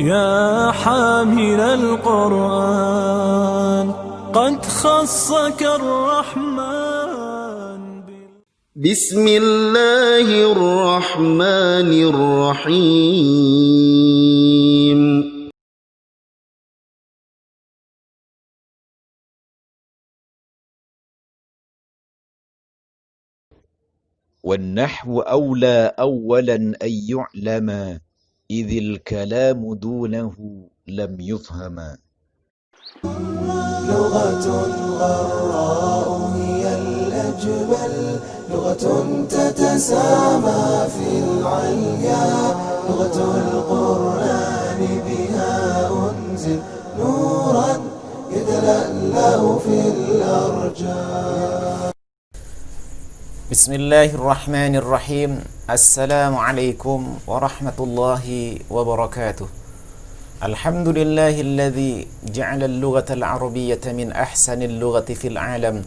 يا حامل القرآن قد خصك الرحمن. بسم الله الرحمن الرحيم. والنحو أولى أولا أن يعلم إذ الكلام دونه لم يفهم. لغة غراء هي الأجمل، لغة تتسامى في العليا، لغة القرآن بها أنزل نورا يتلألأ في الأرجاء. بسم الله الرحمن الرحيم. السلام عليكم ورحمة الله وبركاته. الحمد لله الذي جعل اللغة العربية من أحسن اللغة في العالم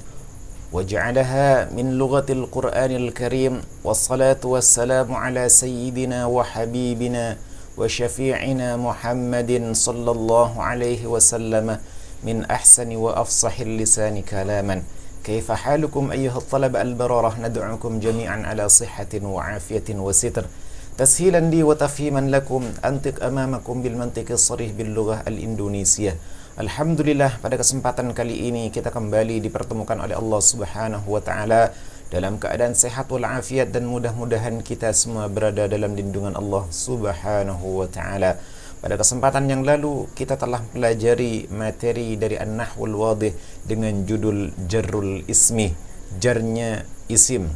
وجعلها من لغة القرآن الكريم، والصلاة والسلام على سيدنا وحبيبنا وشفيعنا محمد صلى الله عليه وسلم من أحسن وأفصح اللسان كلاما. كيف حالكم أيها الطلبة البررة؟ ندعوكم جميعا على صحة وعافية وستر، تسهيلا لي وتفهيما لكم أنطق أمامكم بالمنطق الصريح باللغة الإندونيسية. Alhamdulillah, pada kesempatan kali ini kita kembali dipertemukan oleh Allah Subhanahu wa Ta'ala dalam keadaan sehat walafiat, dan mudah-mudahan kita semua berada dalam lindungan Allah Subhanahu wa Ta'ala. Pada kesempatan yang lalu kita telah pelajari materi dari An-Nahwul Wadih dengan judul Jarrul Ismi, jarnya isim.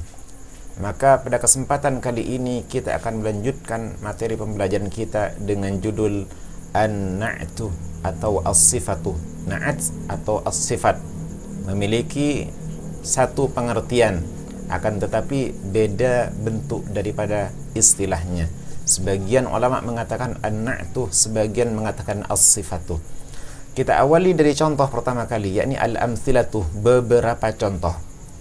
Maka pada kesempatan kali ini kita akan melanjutkan materi pembelajaran kita dengan judul An-Na'tu atau As-Sifatu. Na'at atau As-Sifat memiliki satu pengertian, akan tetapi beda bentuk daripada istilahnya. Sebagian ulama mengatakan an-na'tu, sebagian mengatakan as-sifatu. Kita awali dari contoh pertama kali, yakni al-amthilatu, beberapa contoh.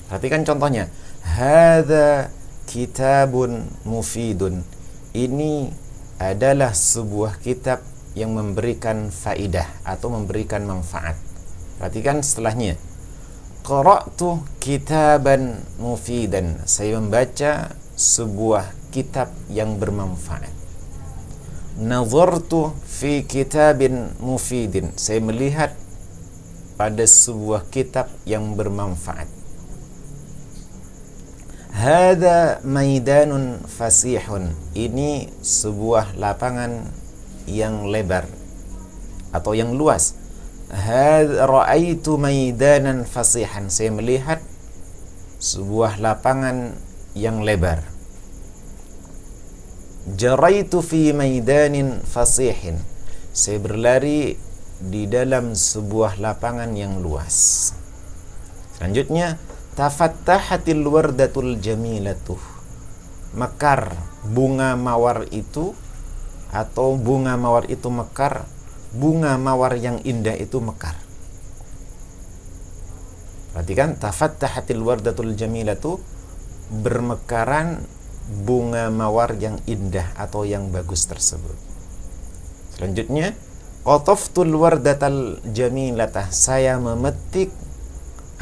Perhatikan contohnya. Hadza kitabun mufidun. Ini adalah sebuah kitab yang memberikan faidah atau memberikan manfaat. Perhatikan setelahnya. Qara'tu kitaban mufidan. Saya membaca sebuah kitab yang bermanfaat. Nazartu fi kitabin mufidin. Saya melihat pada sebuah kitab yang bermanfaat. Hadza maidanun fasihun. Ini sebuah lapangan yang lebar atau yang luas. Ra'aitu maidanan fasihan. Saya melihat sebuah lapangan yang lebar. Jaraitu fi maidanin fasihin. Saya berlari di dalam sebuah lapangan yang luas. Selanjutnya, tafattahatil wardatul jamilatuh. Mekar bunga mawar itu, atau bunga mawar itu mekar, bunga mawar yang indah itu mekar. Perhatikan, tafattahatil wardatul jamilatuh, bermekaran bunga mawar yang indah atau yang bagus tersebut. Selanjutnya, qataftul wardatal jamilatah. Saya memetik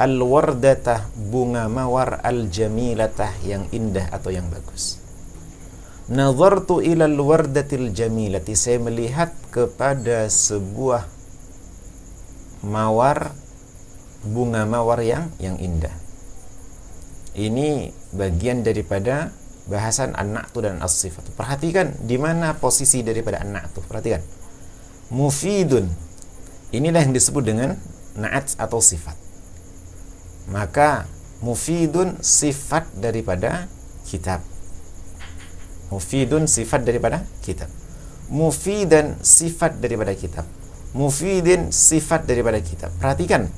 al-wardatah, bunga mawar al-jamilatah, yang indah atau yang bagus. Nazartu ilal wardatil jamilati. Saya melihat kepada sebuah mawar, bunga mawar yang indah. Ini bagian daripada bahasan an-na'tu dan as-sifatu. Perhatikan di mana posisi daripada an-na'tu. Perhatikan. Mufidun. Inilah yang disebut dengan na'at atau sifat. Maka mufidun sifat daripada kitab. Mufidun sifat daripada kitab. Mufidan sifat daripada kitab. Mufidin sifat daripada kitab. Perhatikan.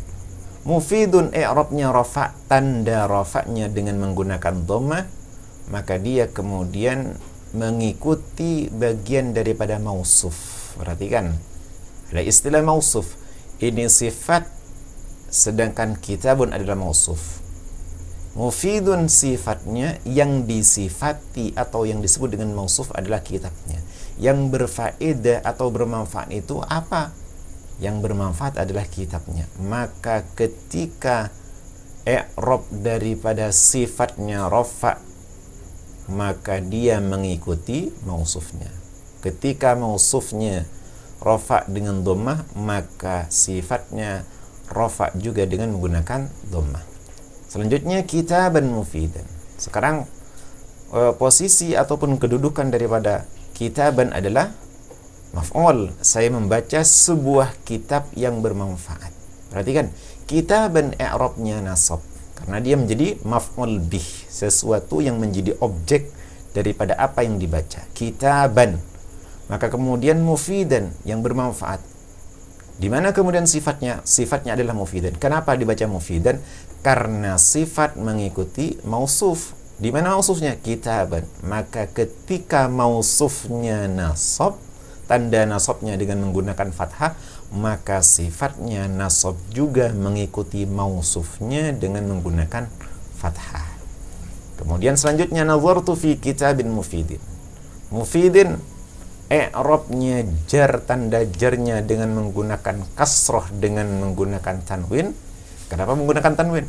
Mufidun i'rabnya rafa', tanda rafa'nya dengan menggunakan dhammah, maka dia kemudian mengikuti bagian daripada mausuf. Perhatikan, ada istilah mausuf. Ini sifat, sedangkan kitabun adalah mausuf. Mufidun sifatnya, yang disifati atau yang disebut dengan mausuf adalah kitabnya. yang berfaedah atau bermanfaat itu apa? Yang bermanfaat adalah kitabnya. Maka ketika i'rab daripada sifatnya rafa, maka dia mengikuti mausufnya. Ketika mausufnya rafa dengan dhammah, maka sifatnya rafa juga dengan menggunakan dhammah. Selanjutnya kitaban mufidan. Sekarang posisi ataupun kedudukan daripada kitaban adalah maf'ul. Saya membaca sebuah kitab yang bermanfaat. Perhatikan, kitaban i'rabnya nasab karena dia menjadi maf'ul bih, sesuatu yang menjadi objek daripada apa yang dibaca. Kitaban. Maka kemudian mufidan, yang bermanfaat. Di mana kemudian sifatnya? Sifatnya adalah mufidan. Kenapa dibaca mufidan? Karena sifat mengikuti mausuf. Di mana mausufnya? Kitaban. Maka ketika mausufnya nasab, tanda nasabnya dengan menggunakan fathah, maka sifatnya nasab juga mengikuti mausufnya dengan menggunakan fathah. Kemudian selanjutnya nazartu fi kitabin mufidin. Mufidin i'rabnya jar, tanda jarnya dengan menggunakan kasroh dengan menggunakan tanwin. Kenapa menggunakan tanwin?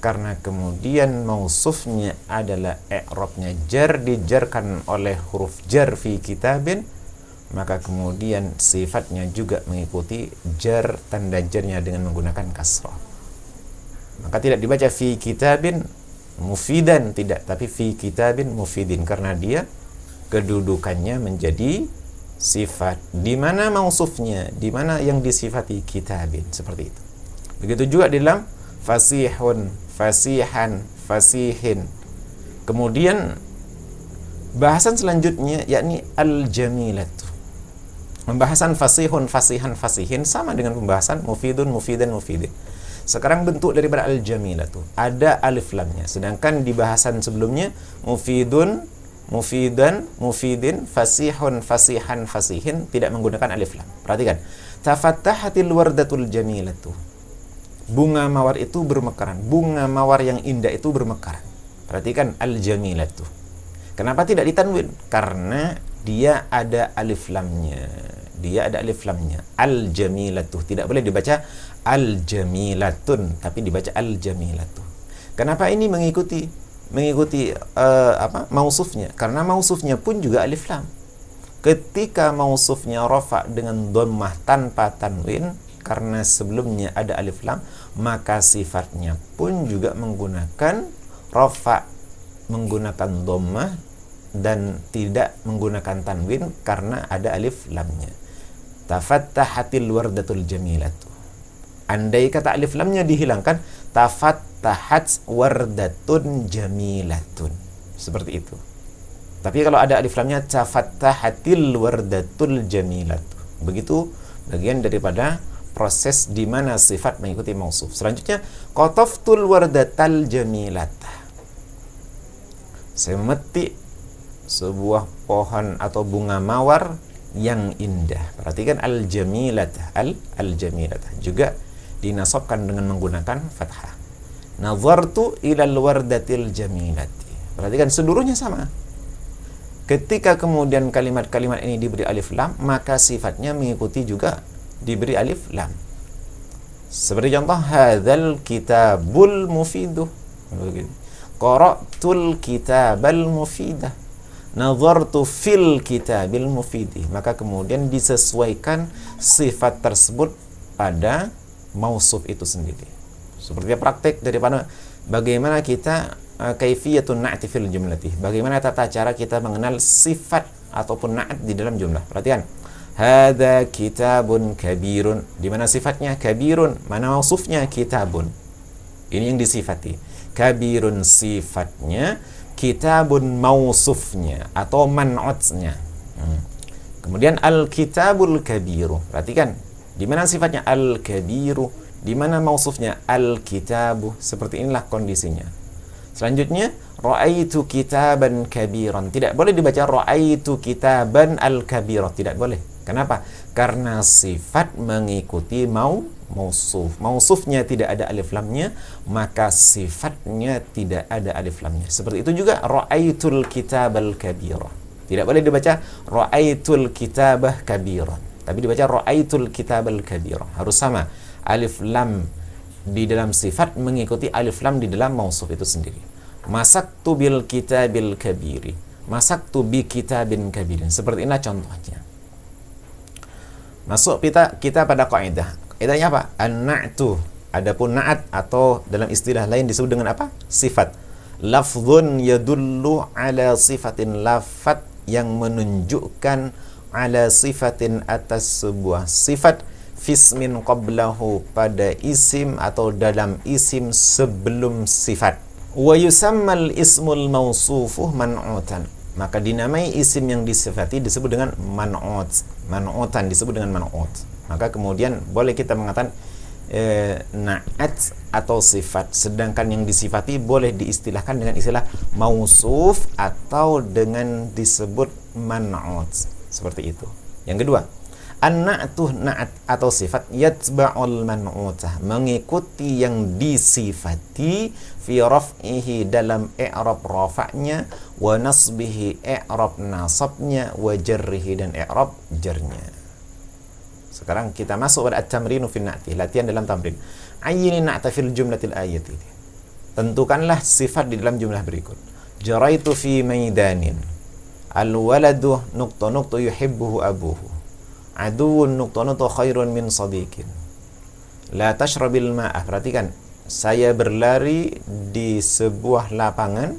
Karena kemudian mausufnya adalah i'rabnya jar, dijarkan oleh huruf jar fi kitabin, maka kemudian sifatnya juga mengikuti jar, tanda jarnya dengan menggunakan kasroh. Maka tidak dibaca fi kitabin mufidan, tidak, tapi fi kitabin mufidin, karena dia kedudukannya menjadi sifat. Di mana mausufnya, di mana yang disifati kitabin, seperti itu. Begitu juga di dalam fasihun, fasihan, fasihin. Kemudian bahasan selanjutnya yakni al-jamilatu. Pembahasan fasihun, fasihan, fasihin sama dengan pembahasan mufidun, mufidan, mufidin. Sekarang bentuk daripada al-jamilatu ada alif lamnya. Sedangkan di bahasan sebelumnya mufidun, mufidan, mufidin, fasihun, fasihan, fasihin tidak menggunakan alif lam. Perhatikan. Tafattahatil wardatul jamilatu. Bunga mawar itu bermekaran. Bunga mawar yang indah itu bermekaran. Perhatikan al-jamilatu. Kenapa tidak ditanwin? Karena dia ada alif lamnya. Dia ada alif lamnya. Al-jamilatu. Tidak boleh dibaca al-jamilatun, tapi dibaca al-jamilatu. Kenapa ini mengikuti mausufnya? Karena mausufnya pun juga alif lam. Ketika mausufnya rafa dengan dhammah tanpa tanwin, karena sebelumnya ada alif lam, maka sifatnya pun juga menggunakan rafa, menggunakan dhammah dan tidak menggunakan tanwin karena ada alif lamnya. Tafattahatil wardatul jamilatu. Andai kata alif lamnya dihilangkan, tafattahat wardatun jamilatun. Seperti itu. Tapi kalau ada alif lamnya, tafattahatil wardatul jamilatu. Begitu bagian daripada proses di mana sifat mengikuti mausuf. Selanjutnya, qataftul wardatal jamilata. Saya memetik sebuah pohon atau bunga mawar yang indah. Perhatikan al-jamilata, al-jamilata juga dinasabkan dengan menggunakan fathah. Nazartu ilal wardatil jamilati. Perhatikan seluruhnya sama. Ketika kemudian kalimat-kalimat ini diberi alif lam, maka sifatnya mengikuti juga diberi alif lam. Seperti contoh, hadzal kitabul mufiduh. Qara'tul kitabal mufidah. Nazartu fil kitabil mufidi. Maka kemudian disesuaikan sifat tersebut pada mausuf itu sendiri. Seperti praktek daripada bagaimana kita kaifiyatun na'ti fil jumlati. Bagaimana tata cara kita mengenal sifat ataupun na'at di dalam jumlah. Perhatikan. Hadza kitabun kabirun. Di mana sifatnya kabirun, mana mausufnya kitabun. Ini yang disifati. Kabirun sifatnya, kitabun mausufnya atau man'utnya. Kemudian al-kitabul kabiru. Perhatikan, di mana sifatnya al-kabiru, di mana mausufnya al-kitabu. Seperti inilah kondisinya. Selanjutnya, ra'aitu kitaban kabiran. Tidak boleh dibaca ra'aitu kitaban al-kabiran. Tidak boleh. Kenapa? Karena sifat mengikuti mausuf. Mausufnya tidak ada alif lamnya, maka sifatnya tidak ada alif lamnya. Seperti itu juga ra'aitul kitabal kabira. Tidak boleh dibaca ra'aitul kitabah kabiran, tapi dibaca ra'aitul kitabal kabira. Harus sama. Alif lam di dalam sifat mengikuti alif lam di dalam mausuf itu sendiri. Masaktu bil kitabil kabiri, masaktu bi kitabin kabirin. Seperti inilah contohnya. Masuk kita pada kaidah. Kaidahnya apa? An-na'tu. Adapun na'at atau dalam istilah lain disebut dengan apa? Sifat. Lafzun yadullu ala sifatin, lafat yang menunjukkan ala sifatin atas sebuah sifat, fismin qablahu pada isim atau dalam isim sebelum sifat. Wa yusammal ismul mausufuh man'utan. Maka dinamai isim yang disifati disebut dengan man'ut. Man'utan disebut dengan man'ut. Maka kemudian boleh kita mengatakan na'at atau sifat, sedangkan yang disifati boleh diistilahkan dengan istilah mausuf atau dengan disebut man'ut, seperti itu. Yang kedua, an-na'tu, na'at atau sifat, yatba'ul man'utah, mengikuti yang disifati, fi raf'ihi dalam i'rab rafa'nya, wa nasbihi i'rab nasabnya, wa jarrihi dan i'rab jarnya. Sekarang kita masuk pada at-tamrinu fi na'ti, latihan dalam tamrin. Ayyini na'ta fil jumlatil ayati. Tentukanlah sifat di dalam jumlah berikut. Jaraitu fi maidanin. Al-waladu nuqta yuhibbuhu abuhu. Aduun nuqta khairun min sadiqin. La tashrabil ma'ah. Perhatikan, saya berlari di sebuah lapangan.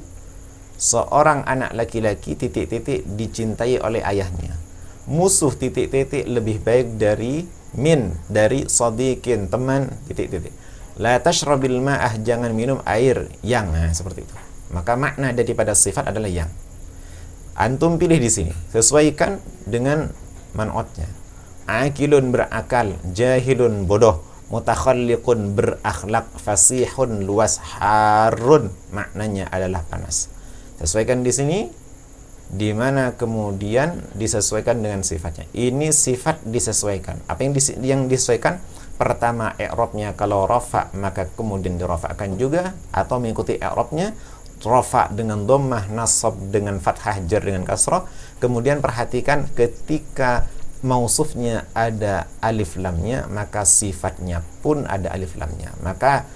Seorang anak laki-laki titik-titik dicintai oleh ayahnya. Musuh titik-titik lebih baik dari min, dari sadiqin, teman titik-titik. La tashrabil ma'ah, jangan minum air yang, seperti itu. Maka makna daripada sifat adalah yang. Antum pilih di sini, sesuaikan dengan man'utnya. Akilun berakal, jahilun bodoh, mutakhalliqun berakhlak, fasihun luas, harun maknanya adalah panas. Sesuaikan di sini, di mana kemudian disesuaikan dengan sifatnya. Ini sifat disesuaikan. Apa yang disesuaikan? Pertama, i'rabnya kalau rafa maka kemudian dirafa'kan juga, atau mengikuti i'rabnya rafa dengan dhammah, nasab dengan fathah, jar dengan kasrah. Kemudian perhatikan ketika mausufnya ada alif lamnya, maka sifatnya pun ada alif lamnya. Maka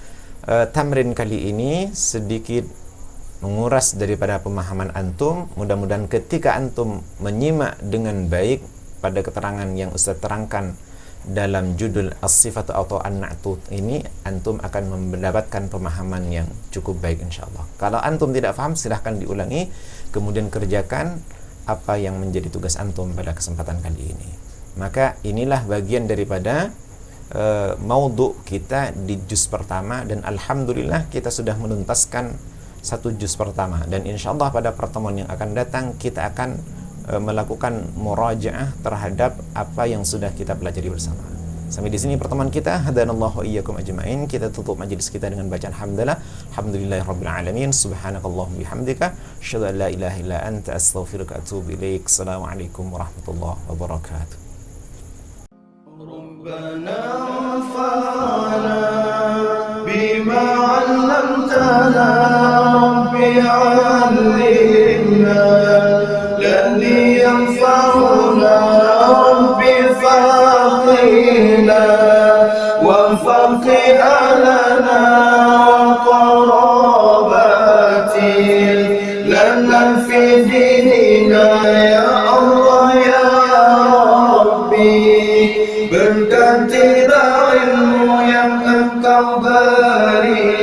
tamrin kali ini sedikit menguras daripada pemahaman antum. Mudah-mudahan ketika antum menyimak dengan baik pada keterangan yang Ustaz terangkan dalam judul as-sifatu atau an-na'tu ini, antum akan mendapatkan pemahaman yang cukup baik insyaallah. Kalau antum tidak paham, silahkan diulangi, kemudian kerjakan apa yang menjadi tugas antum pada kesempatan kali ini. Maka inilah bagian daripada maudhu kita di juz pertama, dan alhamdulillah kita sudah menuntaskan satu juz pertama, dan insyaallah pada pertemuan yang akan datang kita akan melakukan murajaah terhadap apa yang sudah kita pelajari bersama. Sampai di sini pertemuan kita. Hadanallahu iyyakum ajmain. Kita tutup majelis kita dengan bacaan hamdalah. Alhamdulillahirabbil alamin. Subhanakallahumma bihamdika asyhadu an la ilaha illa anta astaghfiruka wa atubu ilaik. Assalamualaikum warahmatullahi wabarakatuh. ربنا انفعنا بما علمتنا ربي علمنا الذي ينفعنا ربي فقهنا وفقه لنا وقراباتي لنا في ديننا يا الله يا ربي bergantilah ilmu yang engkau beri